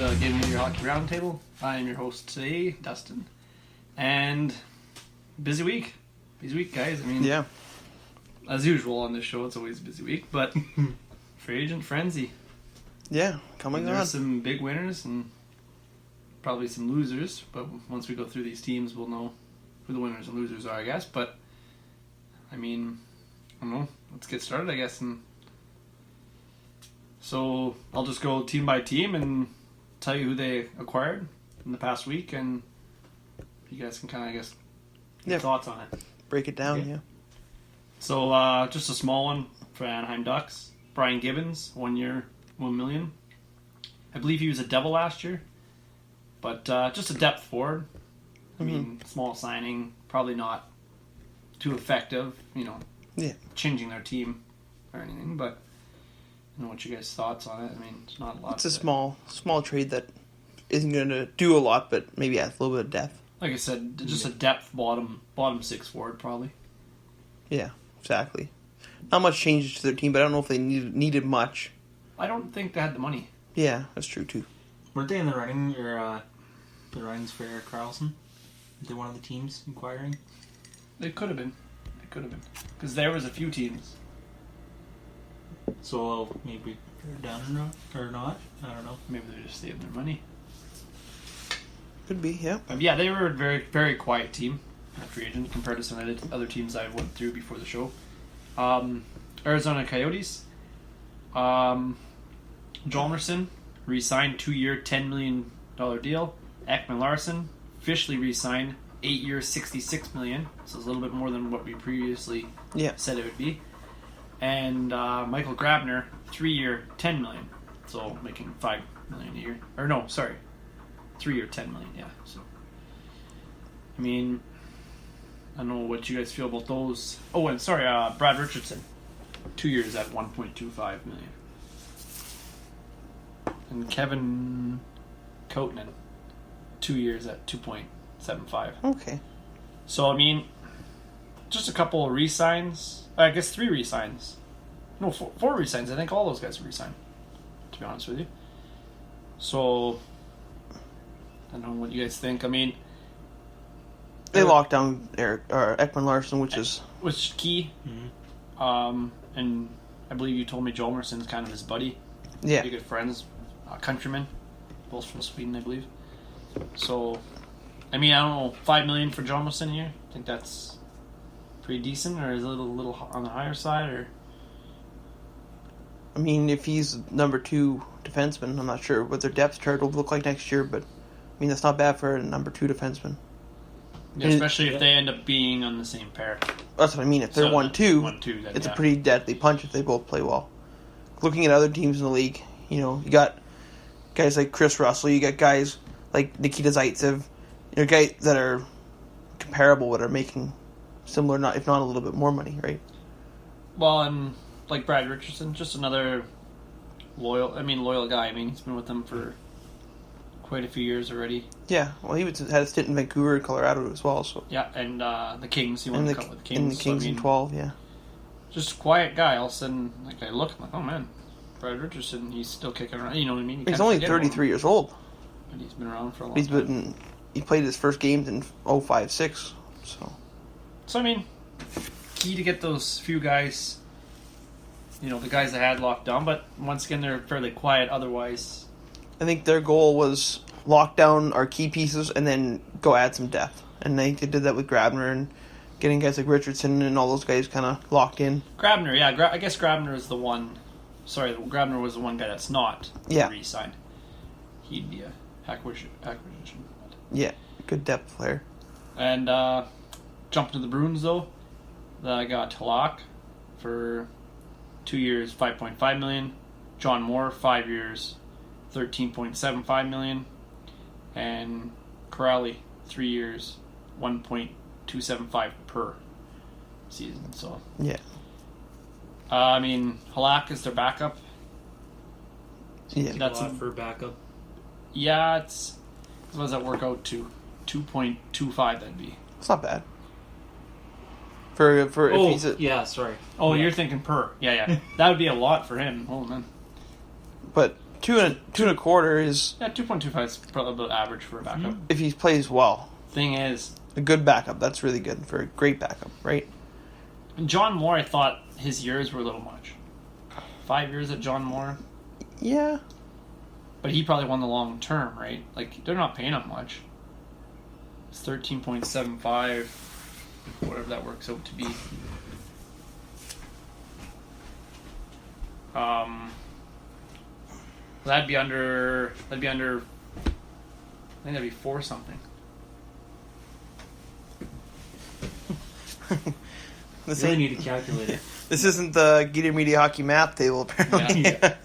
to Game Your Hockey Roundtable. I am your host today, Dustin. And busy week, guys. I mean, yeah, as usual on this show, it's always a busy week, but free agent frenzy. Yeah, coming on. There's some big winners and probably some losers, but once we go through these teams, we'll know who the winners and losers are, I guess. But, I mean, I don't know. Let's get started, I guess. And so I'll just go team by team and tell you who they acquired in the past week, and you guys can kind of, I guess, get thoughts on it. Break it down, Okay. yeah. So, just a small one for Anaheim Ducks. Brian Gibbons, 1 year, $1 million. I believe he was a Devil last year, but just a depth forward. I mean, small signing, probably not too effective, changing their team or anything, but I don't know what you guys' thoughts on it. I mean, it's not a lot. It's a small trade that isn't going to do a lot, but maybe adds a little bit of depth. Like I said, just a depth bottom six forward, probably. Yeah, exactly. Not much changes to their team, but I don't know if they needed much. I don't think they had the money. Yeah, that's true too. Weren't they in the running, or the runnings for Erik Karlsson? They one of the teams inquiring? They could have been. Because there was a few teams. So maybe they're done or not? I don't know. Maybe they're just saving their money. Could be, yeah. Yeah, they were a very, very quiet team at free agent compared to some of the other teams I went through before the show. Arizona Coyotes. Hjalmarsson re-signed 2-year, $10 million deal. Ekman Larsson officially re-signed 8-year, $66 million. So it's a little bit more than what we previously said it would be. And Michael Grabner, 3-year, $10 million. So making $5 million a year. Or no, sorry. 3-year, $10 million, yeah. So, I mean, I don't know what you guys feel about those. Oh, and sorry, Brad Richardson, 2 years at $1.25 million. And Kevin Kotanen, 2 years at $2.75. Okay. So, I mean, just a couple of re-signs. I guess 3 re-signs. No, 4 re-signs. I think all those guys are re-signed, to be honest with you. So, I don't know what you guys think. I mean, they locked down Ekman Larsson, which is key. Mm-hmm. And I believe you told me Hjalmarsson's kind of his buddy. Yeah. Pretty good friends, countrymen, both from Sweden, I believe. So, I mean, I don't know, $5 million for Hjalmarsson here. I think that's pretty decent, or is it a little on the higher side, or? I mean, if he's number 2 defenseman, I'm not sure what their depth chart will look like next year, but I mean, that's not bad for a number 2 defenseman. Yeah, especially if they end up being on the same pair. That's what I mean. If they're 1-2, it's a pretty deadly punch if they both play well. Looking at other teams in the league, you got guys like Chris Russell, you got guys like Nikita Zaitsev, guys that are comparable but are making similar, if not a little bit more money, right? Well, and like Brad Richardson, just another loyal guy. I mean, he's been with them for quite a few years already. Yeah, well, he had a stint in Vancouver and Colorado as well. So yeah, and the Kings. He won the cup with the Kings. And the Kings in 12, yeah. Just a quiet guy. All of a sudden, like I look, I'm like, oh man, Brad Richardson, he's still kicking around. You know what I mean? He's only 33 years old. And he's been around for a long time. He played his first games in 05-06, so I mean, key to get those few guys, the guys that had locked down, but once again, they're fairly quiet otherwise. I think their goal was lock down our key pieces and then go add some depth. And they did that with Grabner and getting guys like Richardson and all those guys kind of locked in. Grabner, yeah. I guess Grabner is the one. Sorry, Grabner was the one guy that's not re-signed. He'd be a acquisition. Yeah, good depth player. And jumping to the Bruins, though, I got Halak for 2 years, $5.5 million. John Moore, 5 years, $13.75 million. And Corrali, 3 years, $1.275 per season. So yeah, I mean, Halak is their backup. Yeah, that's a lot for backup. Yeah, what does that work out to? 2.25. That'd be. It's not bad. For if he's sorry. Oh, you're thinking per. Yeah. That would be a lot for him. Oh, man. But Two and a quarter is... Yeah, 2.25 is probably about average for a backup. If he plays well. Thing is... A good backup, that's really good for a great backup, right? John Moore, I thought his years were a little much. 5 years at John Moore. Yeah. But he probably won the long term, right? Like, they're not paying him much. It's 13.75, whatever that works out to be. That'd be under, I think that'd be 4 something. This really need to calculate it. This isn't the Gator Media Hockey math table, apparently. Yeah.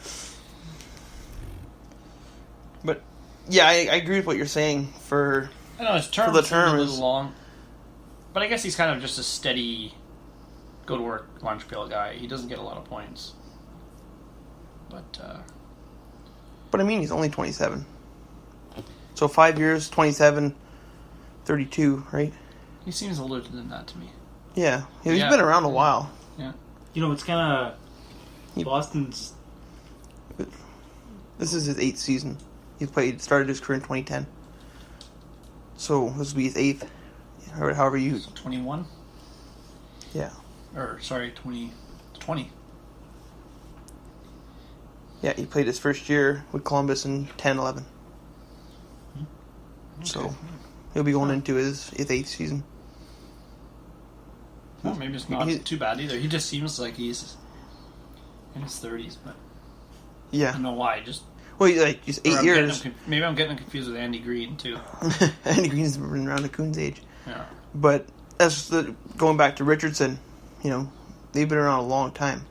But, yeah, I agree with what you're saying for... I know his term the is term a little long. But I guess he's kind of just a steady, go-to-work, lunch pail guy. He doesn't get a lot of points. But I mean, he's only 27. So 5 years, 27, 32, right? He seems older than that to me. Yeah. He's been around a while. Yeah. You know, it's kind of... Boston's... This is his 8th season. He started his career in 2010. So this will be his 8th. However you... 21? Yeah. Or, sorry, 20. Yeah, he played his first year with Columbus in 10-11. Okay. So he'll be going into his 8th season. Well, maybe it's not too bad either. He just seems like he's in his 30s, but yeah, I don't know why. Just 8 years. Maybe I'm getting him confused with Andy Green too. Andy Green's been around the Coons age. Yeah, but going back to Richardson. You know, they've been around a long time.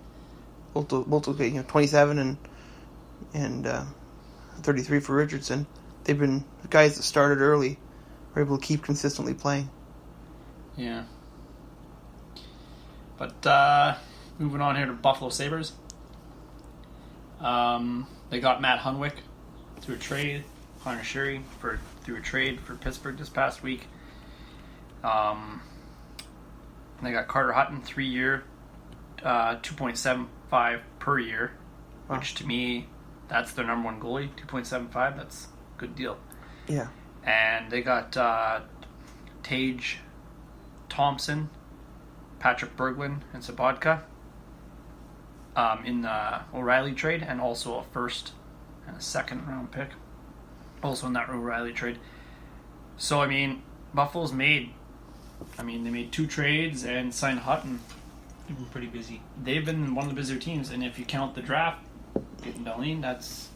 Both 27 and 33 for Richardson. They've been guys that started early, were able to keep consistently playing. Yeah. But moving on here to Buffalo Sabres. They got Matt Hunwick through a trade, Connor Sherry through a trade for Pittsburgh this past week. They got Carter Hutton, 3-year, 2.75 per year, which to me, that's their number one goalie, 2.75. That's a good deal. Yeah. And they got Tage Thompson, Patrick Berglund, and Sabatka in the O'Reilly trade, and also a first and a second round pick, also in that O'Reilly trade. So, I mean, Buffalo's made 2 trades and signed Hutton. They've been pretty busy. They've been one of the busier teams, and if you count the draft, getting Dahlin, that's...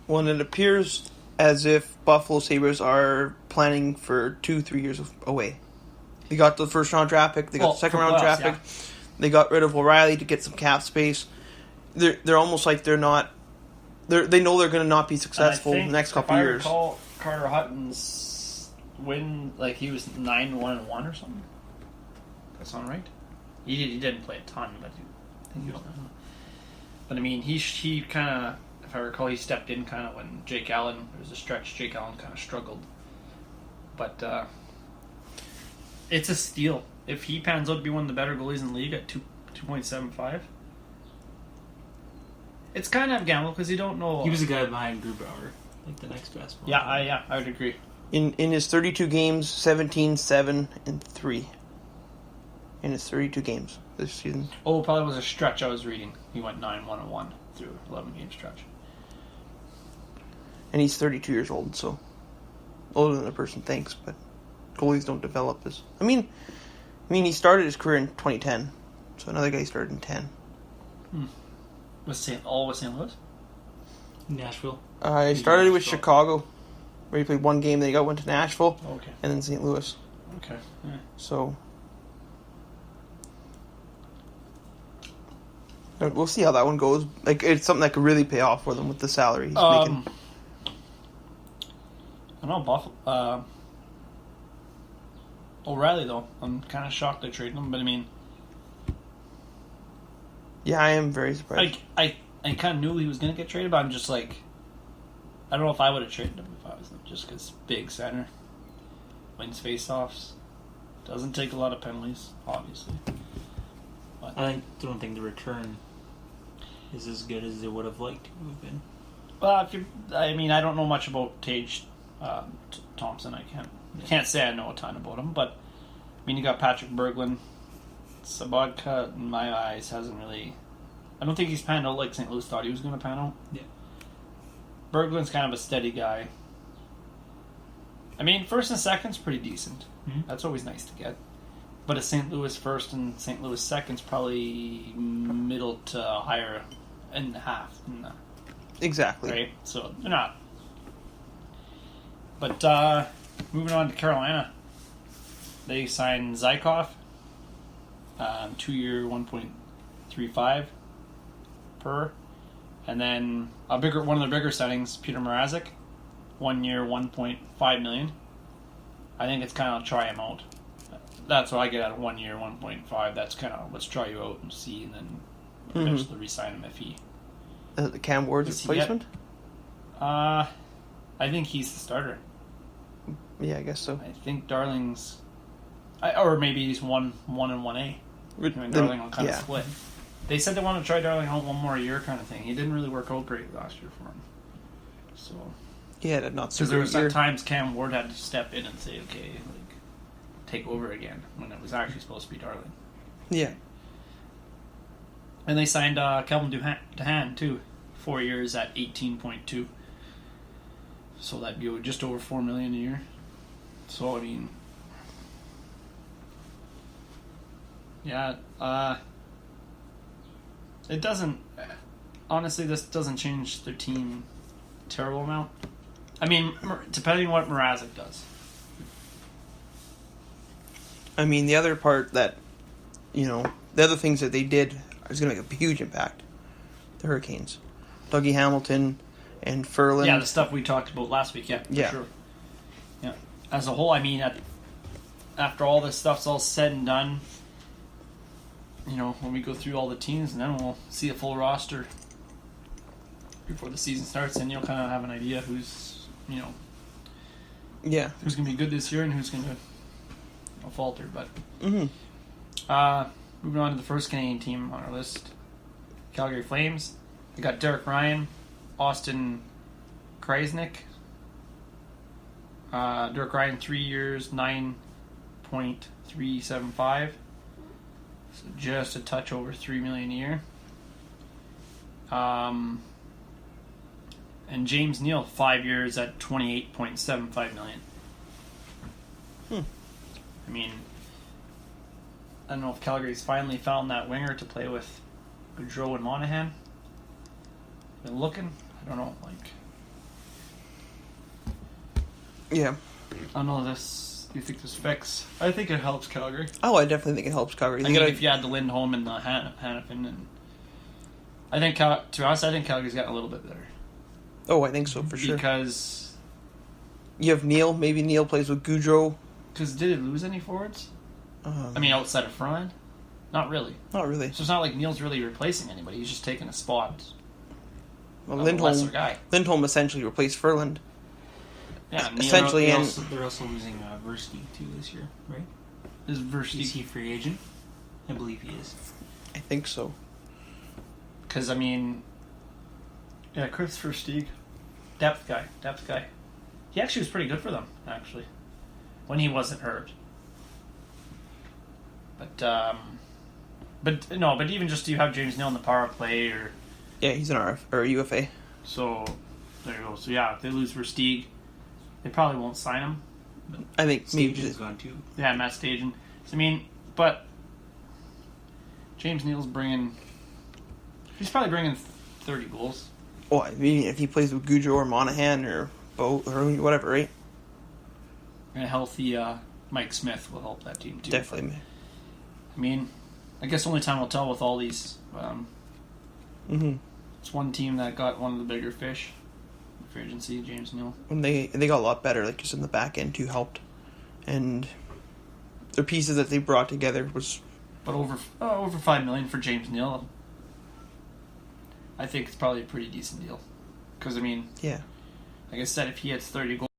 Well, and it appears as if Buffalo Sabres are planning for 2-3 years away. They got the first round draft pick. They got the second round draft pick. They got rid of O'Reilly to get some cap space. They're almost like they're not. They know they're going to not be successful in the next couple of years. I recall Carter Hutton's win, like he was 9-1-1 or something. That sound right? He didn't play a ton, but I think he was. But I mean, he kind of, if I recall, he stepped in kind of when Jake Allen. There was a stretch Jake Allen kind of struggled, but. It's a steal. If he pans out to be one of the better goalies in the league at 2.75, it's kind of a gamble because you don't know. He was a guy behind Grubauer, like the next best one. Yeah, I would agree. In his 32 games, 17, 7, and 3. In his 32 games this season. Oh, probably was a stretch I was reading. He went 9-1-1 through 11-game stretch. And he's 32 years old, so older than the person thinks, but goalies don't develop as... I mean, he started his career in 2010, so another guy started in 10. Was St. Louis? Nashville. He started with Chicago, where he played one game, then he went to Nashville, and then St. Louis. Okay. Yeah. So we'll see how that one goes. Like, it's something that could really pay off for them with the salary he's making. I don't know, Buffalo. O'Reilly, though, I'm kind of shocked they traded him, but I mean... Yeah, I am very surprised. I kind of knew he was going to get traded, but I'm just like... I don't know if I would have traded him if I was him, just because big center, wins faceoffs, doesn't take a lot of penalties, obviously. But I don't think the return is as good as they would have liked to have been. Well, I don't know much about Tage Thompson. I can't say I know a ton about him, but you got Patrick Berglund. Sabatka, in my eyes, hasn't really. I don't think he's panned out like St. Louis thought he was going to pan out. Yeah. Berglund's kind of a steady guy. First and second's pretty decent. Mm-hmm. That's always nice to get. But a St. Louis first and St. Louis second's probably middle to higher and a half. Exactly. Right? So they're not. But moving on to Carolina. They signed Zykov. 2-year, 1.35 per. And then one of their bigger signings, Peter Mrazek. 1 year, 1.5 million. I think it's kind of try him out. That's what I get out of 1 year, 1.5. That's kind of let's try you out and see, and then eventually re-sign him if he. Cam Ward's replacement? I think he's the starter. Yeah, I guess so. I think Darling's, or maybe he's 1 and 1A. Darling will kind of split. They said they want to try Darling out one more year, kind of thing. He didn't really work out great last year for him. So. Yeah, not so. Because there was at times Cam Ward had to step in and say, "Okay, take over again," when it was actually supposed to be Darling. Yeah. And they signed Kelvin DeHaan too, 4 years at 18.2. So that'd be just over $4 million a year. So yeah, it doesn't. Honestly, this doesn't change their team a terrible amount. Depending on what Mrazek does. The other part that, the other things that they did is going to make a huge impact. The Hurricanes. Dougie Hamilton and Ferland. Yeah, the stuff we talked about last week, for sure. Yeah. As a whole, after all this stuff's all said and done, when we go through all the teams, and then we'll see a full roster before the season starts, and you'll kind of have an idea who's who's going to be good this year and who's going to falter. But moving on to the first Canadian team on our list, Calgary Flames. They got Derek Ryan, Austin Krasnick. Derek Ryan, 3 years, 9.375. So just a touch over $3 million a year. And James Neal, 5 years at $28.75 million. I don't know if Calgary's finally found that winger to play with Gaudreau and Monahan. Been looking. I don't know. Yeah. I don't know this. Do you think this fix? I think it helps Calgary. Oh, I definitely think it helps Calgary. If you had the Lindholm and the Hanifin, and I think to be honest, I think Calgary's gotten a little bit better. Oh, I think so for sure. Because you have Neal. Maybe Neal plays with Gaudreau. Because did it lose any forwards? Outside of Ferland? Not really. Not really. So it's not like Neal's really replacing anybody. He's just taking a spot. Well, lesser guy. Lindholm essentially replaced Ferland. Yeah, essentially. They're also losing Versteeg too this year, right? Is he free agent? I believe he is. I think so. Because Chris Versteeg, depth guy. He actually was pretty good for them, actually, when he wasn't hurt. But even just you have James Neal in the power play, or he's an RF or UFA. So there you go. So if they lose Versteeg, they probably won't sign him. I think Stajan's gone too. Yeah, Matt Stajan. So, but James Neal's he's probably bringing 30 goals. Well, if he plays with Gaudreau or Monahan or Bo or whatever, right? And a healthy Mike Smith will help that team too. Definitely. I guess only time will tell with all these. It's one team that got one of the bigger fish. Free agency, James Neal. And they got a lot better, just in the back end too, helped. And the pieces that they brought together was. But over $5 million for James Neal, I think it's probably a pretty decent deal. Because yeah, like I said, if he hits 30 goals.